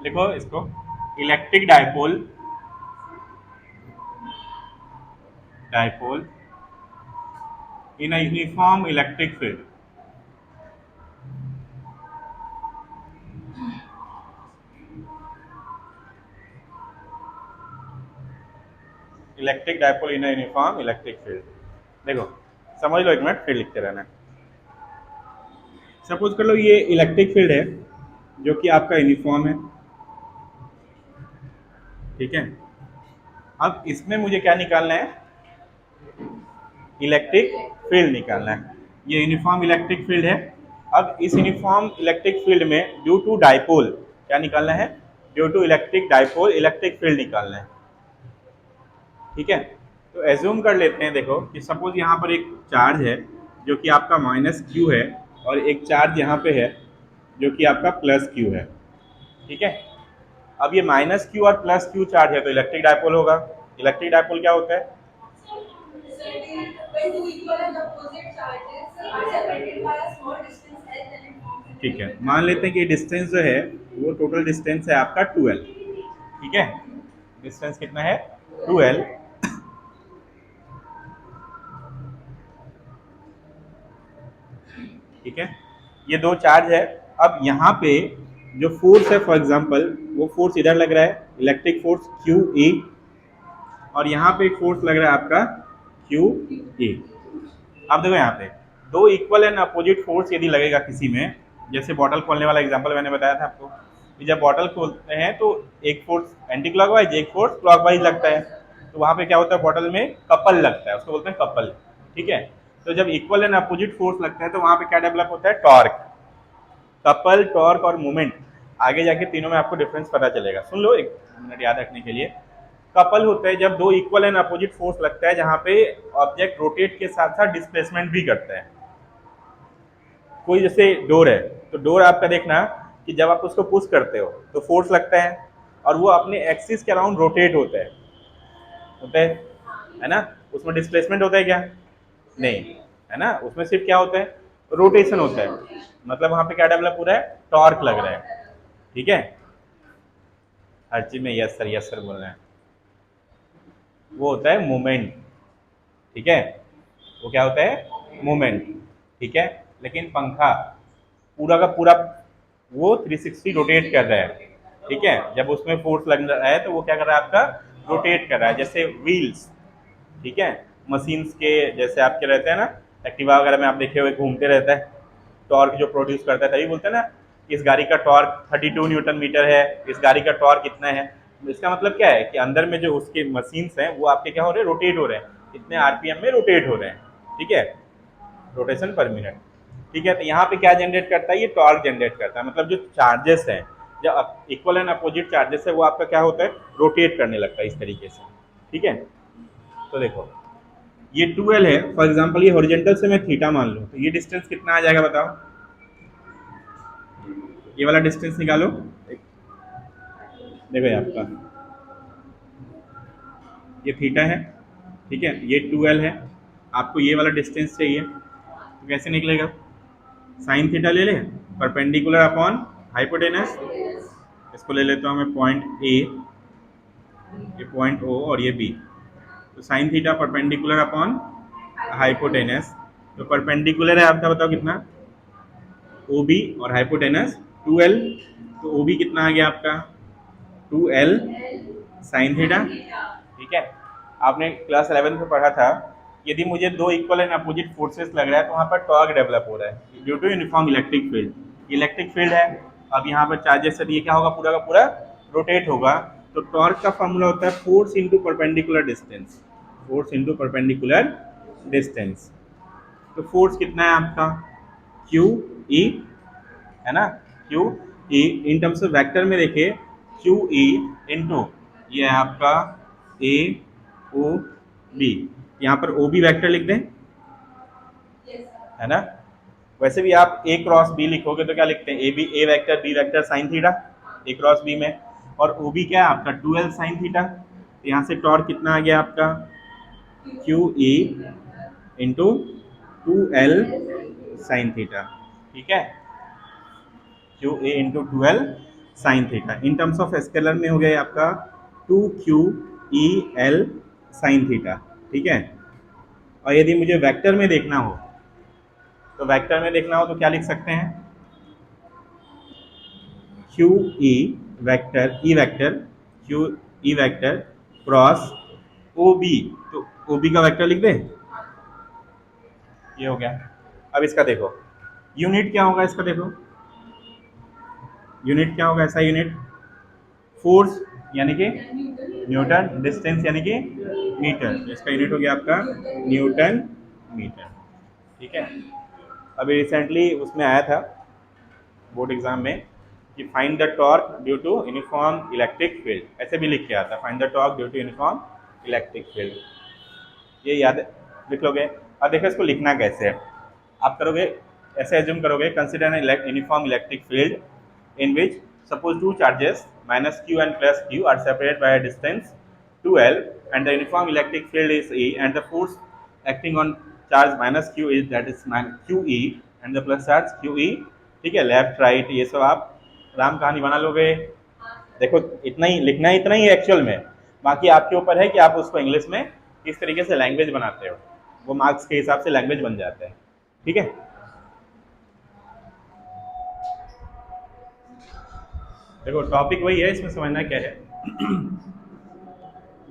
लिखो इसको, electric dipole, dipole in a uniform electric field. Electric dipole in a uniform electric field. देखो समझ लो, एक मिनट फिर लिखते रहना। सपोज कर लो ये इलेक्ट्रिक फील्ड है जो कि आपका यूनिफॉर्म है, ठीक है। अब इसमें मुझे क्या निकालना है, इलेक्ट्रिक फील्ड निकालना है। ये यूनिफॉर्म इलेक्ट्रिक फील्ड है। अब इस यूनिफॉर्म इलेक्ट्रिक फील्ड में ड्यू टू डायपोल क्या निकालना है, due to electric dipole electric field निकालना है, ठीक है। तो एज्यूम कर लेते हैं, देखो कि सपोज यहाँ पर एक चार्ज है जो कि आपका माइनस क्यू है, और एक चार्ज यहाँ पे है जो कि आपका प्लस क्यू है, ठीक है। अब ये माइनस क्यू और प्लस क्यू चार्ज है तो इलेक्ट्रिक डायपोल होगा। इलेक्ट्रिक डायपोल क्या होता है, ठीक है। मान लेते हैं कि डिस्टेंस जो है वो टोटल डिस्टेंस है आपका 12, ठीक है। डिस्टेंस कितना है, 12, ठीक है। ये दो चार्ज है। अब यहाँ पे जो फोर्स है, फॉर एग्जांपल वो फोर्स इधर लग रहा है, इलेक्ट्रिक फोर्स क्यू ई, और यहाँ पे एक फोर्स लग रहा है आपका क्यू ई। अब देखो यहाँ पे दो इक्वल एंड अपोजिट फोर्स यदि लगेगा किसी में, जैसे बॉटल खोलने वाला एग्जांपल मैंने बताया था आपको कि जब बॉटल खोलते हैं तो एक फोर्स एंटी क्लॉकवाइज, एक फोर्स क्लॉकवाइज लगता है, तो वहाँ पे क्या होता है, बॉटल में कपल लगता है, उसको बोलते हैं कपल, ठीक है। तो जब इक्वल एंड अपोजिट फोर्स लगता है तो वहाँ पे क्या डेवलप होता है, टॉर्क। कपल, टॉर्क और मोमेंट, आगे जाके तीनों में आपको डिफरेंस पता चलेगा। सुन लो एक मिनट याद रखने के लिए। कपल होता है जब दो इक्वल एंड अपोजिट फोर्स लगता है जहां पे ऑब्जेक्ट रोटेट के साथ साथ डिस्प्लेसमेंट भी करता है। कोई जैसे डोर है, तो डोर आपका देखना कि जब आप उसको पुश करते हो तो फोर्स लगता है और वो अपने एक्सिस के अराउंड रोटेट होता है ना। उसमें डिस्प्लेसमेंट होता है क्या, नहीं, है ना। उसमें सिर्फ क्या होता है, रोटेशन होता है। मतलब वहां पे क्या डेवलप हो रहा है, टॉर्क लग रहा है, ठीक है। हर चीज में यस सर बोल रहे हैं, वो होता है मोमेंट, ठीक है। वो क्या होता है, मोमेंट, ठीक है। लेकिन पंखा पूरा का पूरा वो 360 रोटेट कर रहा है, ठीक है। जब उसमें फोर्स लग रहा है तो वो क्या कर रहा है, आपका रोटेट कर रहा है, जैसे व्हील्स, ठीक है। मशीन्स के जैसे आपके रहते हैं ना, एक्टिवा वगैरह में आप देखे हुए घूमते रहता है, टॉर्क जो प्रोड्यूस करता है, तभी बोलते हैं ना इस गाड़ी का टॉर्क 32 न्यूटन मीटर है, इस गाड़ी का टॉर्क कितना है। इसका मतलब क्या है कि अंदर में जो उसके मशीन्स हैं वो आपके क्या हो रहे हैं, रोटेट हो रहे हैं, इतने आरपीएम में रोटेट हो रहे हैं, ठीक है, रोटेशन पर मिनट, ठीक है। तो यहाँ पे क्या जनरेट करता है, ये टॉर्क जनरेट करता है। मतलब जो चार्जेस है, जो इक्वल एंड अपोजिट चार्जेस है, वो आपका क्या होता है, रोटेट करने लगता है इस तरीके से, ठीक है। तो देखो ये 12 है, फॉर एग्जांपल ये हॉरिजॉन्टल से मैं थीटा मान लूँ तो ये डिस्टेंस कितना आ जाएगा बताओ, ये वाला डिस्टेंस निकालो। देखो ये आपका ये थीटा है, ठीक है, ये 12 है। आपको ये वाला डिस्टेंस चाहिए तो कैसे निकलेगा, साइन थीटा ले लें, परपेंडिकुलर अपॉन हाइपोटेनस। इसको ले लेता हूँ मैं पॉइंट ए, ये पॉइंट ओ और ये बी। तो sine theta perpendicular upon hypotenuse, तो परपेंडिकुलर है आपका बताओ कितना, ओ बी, और हाइपोटेनस 2l, तो ओ बी कितना आ गया आपका 2l साइन थीटा, ठीक है। आपने क्लास 11 में पढ़ा था, यदि मुझे दो इक्वल एंड अपोजिट फोर्सेस लग रहा है तो वहाँ पर टॉर्क डेवलप हो रहा है due to uniform electric field. Electric field है, अब यहाँ पर चार्जेस से ये क्या होगा, पूरा का पूरा रोटेट होगा। तो टॉर्क का फॉर्मूला होता है force into perpendicular distance, force into perpendicular distance. तो फोर्स कितना है आपका क्यू ई, है ना, Q E. In terms of vector में देखिए क्यू ई इंटू ये है आपका ए ओ बी, यहाँ पर ओ बी वैक्टर लिख दें, है ना। वैसे भी आप ए क्रॉस बी लिखोगे तो क्या लिखते हैं, A B, A vector B vector sine theta, A cross B में। और ओ बी क्या है आपका 2l साइन थीटा। यहाँ से टॉर्क कितना आ गया आपका Q E into 2l sine theta, ठीक है। Q A into 12 sine theta. In terms of scalar में हो गया ये आपका 2 QEL साइन थीटा। ठीक है। और यदि मुझे वेक्टर में देखना हो तो क्या लिख सकते हैं, Q E vector, E vector, Q E vector cross O B. तो ओ बी का वेक्टर लिख दें, ये हो गया। अब इसका देखो यूनिट क्या होगा, इसका देखो यूनिट क्या होगा, ऐसा यूनिट फोर्स यानी कि न्यूटन, डिस्टेंस यानी कि मीटर। तो इसका यूनिट हो गया आपका न्यूटन मीटर। ठीक है। अभी रिसेंटली उसमें आया था बोर्ड एग्जाम में कि find the torque due to uniform electric field, ऐसे भी लिख के आता, find the torque due to uniform electric field. ये याद लिख लोगे। अब देखो इसको लिखना कैसे है, आप करोगे ऐसे एज्यूम करोगे, consider N uniform electric field in which suppose two charges minus Q and plus Q R separated by a distance 2L and the uniform electric field is E and the force acting on charge minus Q is that is QE and the plus charge QE। ठीक है, left right ये सब आप राम कहानी बना लोगे। देखो इतना ही लिखना है, इतना ही एक्चुअल में, बाकी आपके ऊपर है कि आप उसको इंग्लिश में किस तरीके से लैंग्वेज बनाते हो, वो मार्क्स के हिसाब से लैंग्वेज बन जाता है। ठीक है। देखो टॉपिक वही है, इसमें समझना क्या है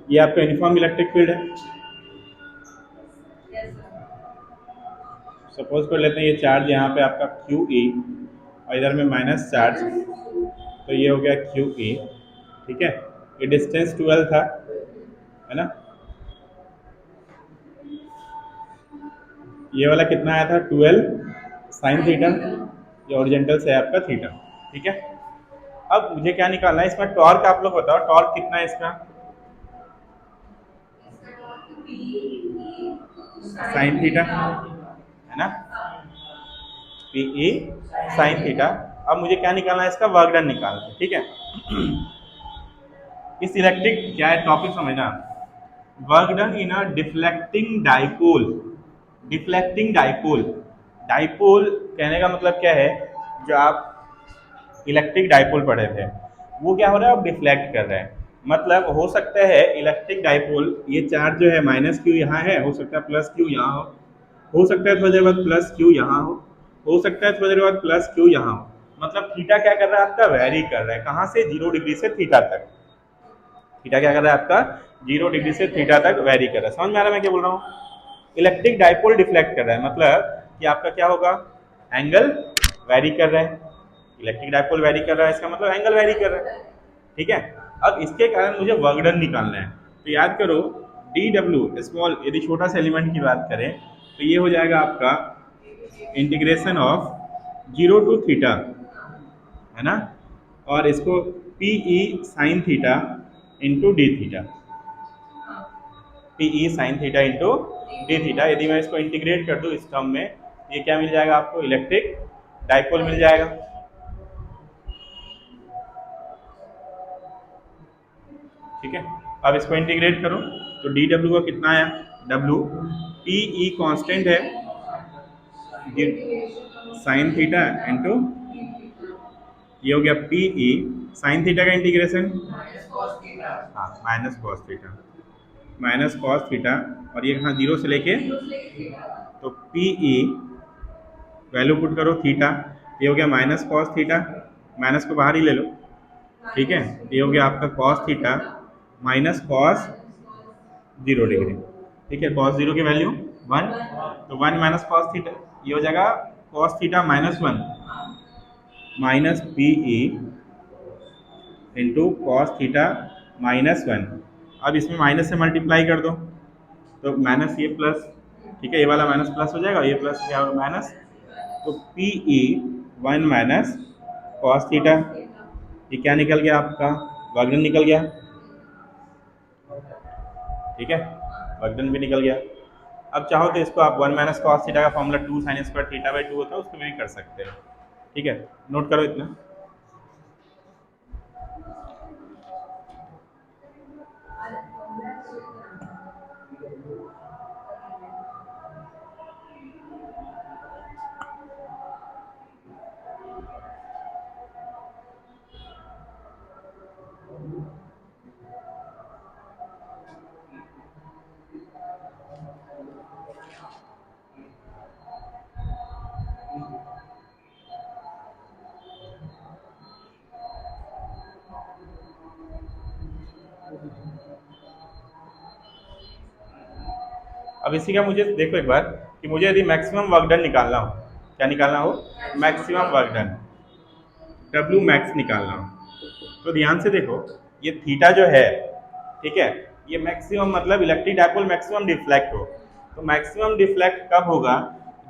ये आपका यूनिफॉर्म इलेक्ट्रिक फील्ड है। सपोज कर लेते हैं ये चार्ज यहाँ पे आपका क्यू ई और इधर में माइनस चार्ज, तो ये हो गया क्यू ई। ठीक है। ये डिस्टेंस 12 था, है ना। ये वाला कितना आया था 12 साइन थीटा, ये ओरिजेंटल से है आपका थीटा। ठीक है। अब मुझे क्या निकालना है इसमें, टॉर्क आप लोग बताओ, टॉर्क कितना है इसका, साइन थीटा है ना, पी ई साइन थीटा। अब मुझे क्या निकालना है, इसका वर्क डन निकालना है। ठीक है। इस इलेक्ट्रिक क्या है टॉपिक समझना, work done in a deflecting dipole. Deflecting dipole, dipole कहने का मतलब क्या है, जो आप इलेक्ट्रिक डाइपोल पढ़े थे वो क्या हो रहा है, अब डिफ्लेक्ट कर रहे हैं। मतलब हो सकता है इलेक्ट्रिक डाइपोल, ये चार्ज जो है माइनस क्यू यहाँ है, हो सकता है प्लस क्यू यहाँ हो सकता है थोड़ी देर बाद प्लस क्यू यहाँ हो सकता है थोड़ी देर बाद प्लस क्यू यहाँ हो। मतलब थीटा क्या कर रहा है आपका, वेरी कर रहा है, कहाँ से 0 डिग्री से थीटा तक। थीटा क्या कर रहा है आपका, 0 डिग्री से थीटा तक वेरी कर रहा है। समझ में आ रहा है मैं क्या बोल रहा हूँ। इलेक्ट्रिक डाइपोल डिफ्लेक्ट कर रहा है, मतलब कि आपका क्या होगा, एंगल वेरी कर रहा है। इलेक्ट्रिक डाइपोल वेरी कर रहा है, इसका मतलब एंगल वेरी कर रहा है। ठीक है। अब इसके कारण मुझे वर्क डन निकालना है, तो याद करो डी डब्ल्यू स्मॉल, यदि छोटा सा एलिमेंट की बात करें तो ये हो जाएगा आपका इंटीग्रेशन ऑफ 0 टू थीटा, है ना, और इसको P E sine theta into D theta, P E sine theta into D theta. यदि मैं इसको इंटीग्रेट कर दूं इस टर्म में, ये क्या मिल जाएगा आपको, इलेक्ट्रिक डाइपोल मिल जाएगा। ठीक है। अब इसको इंटीग्रेट करो तो डी डब्ल्यू का कितना आया, डब्ल्यू पी ई कॉन्स्टेंट है साइन थीटा इंटू, ये हो गया पी ई साइन थीटा का इंटीग्रेशन, हाँ minus cos theta, minus cos theta, और ये कहाँ 0 से लेके, तो पी ई वैल्यू पुट करो थीटा, ये हो गया माइनस कॉस थीटा, माइनस को बाहर ही ले लो। ठीक है। ये हो गया आपका cos theta minus cos 0 degree. ठीक है। कॉस 0 की वैल्यू 1, तो 1 माइनस कॉस थीटा, ये हो जाएगा cos theta -1 minus P E into cos theta -1। अब इसमें माइनस से मल्टीप्लाई कर दो तो माइनस ये प्लस, ठीक है, ये वाला माइनस प्लस हो जाएगा, ये प्लस क्या होगा माइनस, तो P E 1 minus cos theta, ये क्या निकल गया आपका, वर्गन निकल गया। ठीक है, वर्गन भी निकल गया। अब चाहो तो इसको आप 1 माइनस कॉस थीटा का formula 2 sine square theta by 2 होता है, उसको भी कर सकते हैं। ठीक है, नोट करो इतना। अब इसी का मुझे देखो एक बार कि मुझे यदि मैक्सिमम वर्क डन निकालना हो, क्या निकालना हो, maximum work done, W max निकालना हो, तो ध्यान से देखो ये थीटा जो है, ठीक है, ये मैक्सिमम मतलब इलेक्ट्रिक डायपोल मैक्सिमम डिफ्लेक्ट हो, तो मैक्सिमम डिफ्लेक्ट कब होगा,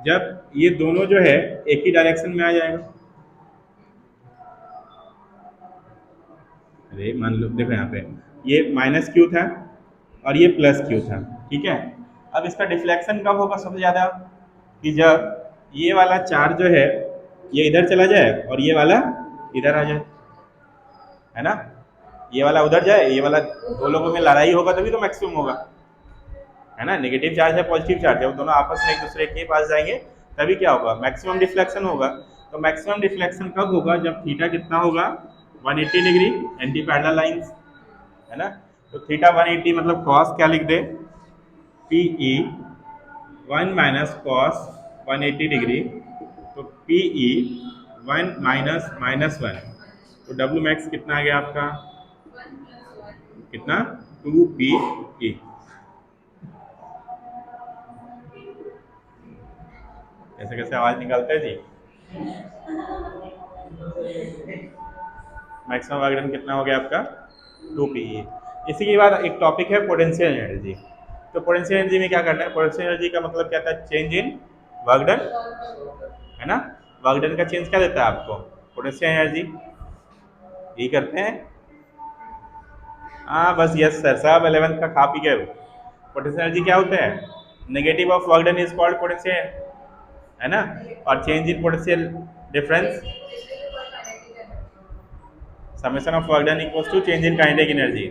जब ये दोनों जो है एक ही डायरेक्शन में आ जाएगा। अरे मान लो देखो यहाँ पे ये माइनस क्यू था और ये प्लस क्यू था, ठीक है। अब इसका डिफ्लेक्शन कब होगा सबसे ज़्यादा, कि जब ये वाला चार्ज जो है ये इधर चला जाए और ये वाला इधर आ जाए, है ना, ये वाला उधर जाए, ये वाला, दो लोगों में लड़ाई होगा तभी तो मैक्सिमम होगा, है ना, नेगेटिव चार्ज है पॉजिटिव चार्ज है, वो दोनों आपस में एक दूसरे के पास जाएंगे तभी क्या होगा, मैक्सिमम डिफ्लेक्शन होगा। तो मैक्सिमम डिफ्लेक्शन कब होगा, जब थीटा कितना होगा, 180 डिग्री, एंटी पैरेलल लाइंस, है ना। तो थीटा 180 मतलब कॉस क्या लिख दे, P E 1 minus cos 180 degree, तो पी ई 1 माइनस माइनस 1, तो डब्ल्यू मैक्स कितना आ गया आपका, कितना, 2 पी ई। कैसे कैसे आवाज निकालता है जी। मैक्सिमम वर्क डन कितना हो गया आपका, 2 पी ई। इसी के बाद एक टॉपिक है पोटेंशियल एनर्जी। तो पोटेंशियल एनर्जी में क्या करना है, पोटेंशियल एनर्जी का मतलब क्या था, चेंज इन वर्क डन, है ना, वर्क डन का चेंज क्या देता है आपको, पोटेंशियल एनर्जी, यही करते हैं। हाँ बस यस सर, सब 11th का खा पी गए हो। पोटेंशियल एनर्जी क्या होता है, negative of work done is called potential, है ना, और change in potential difference, summation of work done equals to change in kinetic energy.